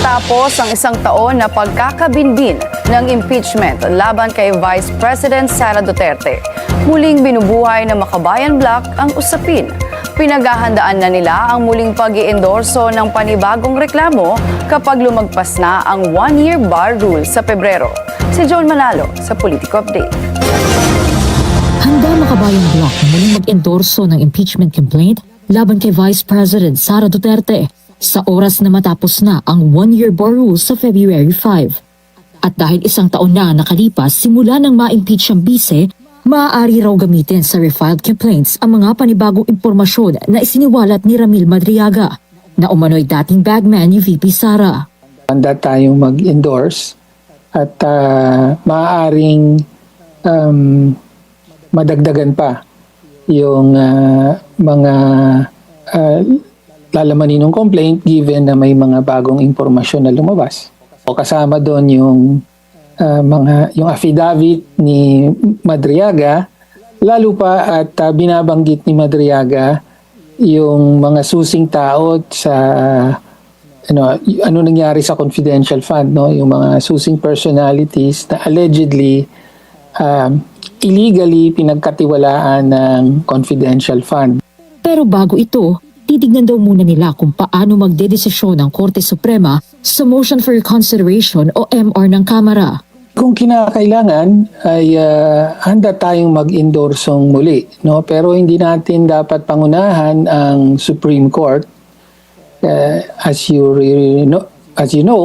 Matapos ang isang taon na pagkakabinbin ng impeachment laban kay Vice President Sara Duterte, muling binubuhay ng Makabayan Bloc ang usapin. Pinaghahandaan na nila ang muling pag-iendorso ng panibagong reklamo kapag lumagpas na ang one-year bar rule sa Pebrero. Si John Manalo sa Politico Update. Handa Makabayan Bloc na muling mag-endorso ng impeachment complaint laban kay Vice President Sara Duterte sa oras na matapos na ang one-year bar rule sa February 5. At dahil isang taon na nakalipas simula nang ma-impeach ang bise, maaari raw gamitin sa refiled complaints ang mga panibagong impormasyon na isiniwalat ni Ramil Madriaga na umano'y dating bagman ni VP Sara. Handa tayong mag-endorse at maaaring madagdagan pa yung mga lalamanin ng complaint given na may mga bagong impormasyon na lumabas. O kasama doon yung yung affidavit ni Madriaga, lalo pa at binabanggit ni Madriaga yung mga susing taot sa ano nangyari sa confidential fund, no? Yung mga susing personalities na allegedly illegally pinagkatiwalaan ng confidential fund. Pero bago ito, titignan daw muna nila kung paano magdedesisyon ng Korte Suprema sa Motion for Reconsideration o MR ng Kamara. Kung kinakailangan ay handa tayong mag-endorsong muli, no? Pero hindi natin dapat pangunahan ang Supreme Court. As you know,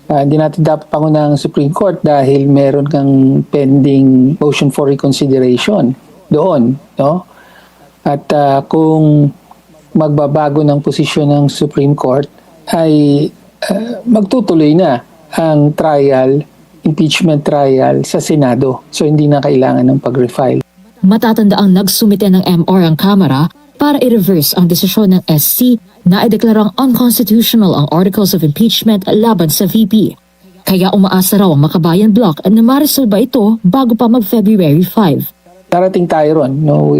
hindi natin dapat pangunahan ang Supreme Court dahil meron kang pending motion for reconsideration doon, no? At kung magbabago ng posisyon ng Supreme Court ay magtutuloy na ang impeachment trial sa Senado. So hindi na kailangan ng pag-refile. Matatanda ang nagsumite ng MR ang Kamara para i-reverse ang desisyon ng SC na ideklarang unconstitutional ang Articles of Impeachment laban sa VP. Kaya umaasa raw ang Makabayan Bloc na maresolba ito bago pa mag-February 5. Darating tayo ron. No?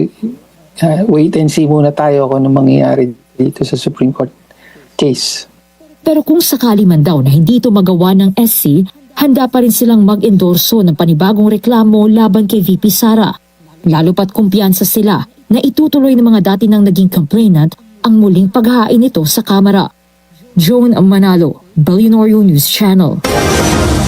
Wait and see muna tayo kung ano mangyayari dito sa Supreme Court case. Pero kung sakali man daw na hindi ito magawa ng SC, handa pa rin silang mag-endorso ng panibagong reklamo laban kay VP Sara. Lalo pat kumpiyansa sila na itutuloy ng mga dati nang naging complainant ang muling paghahain nito sa Kamara. Joan Manalo, Billionaire News Channel.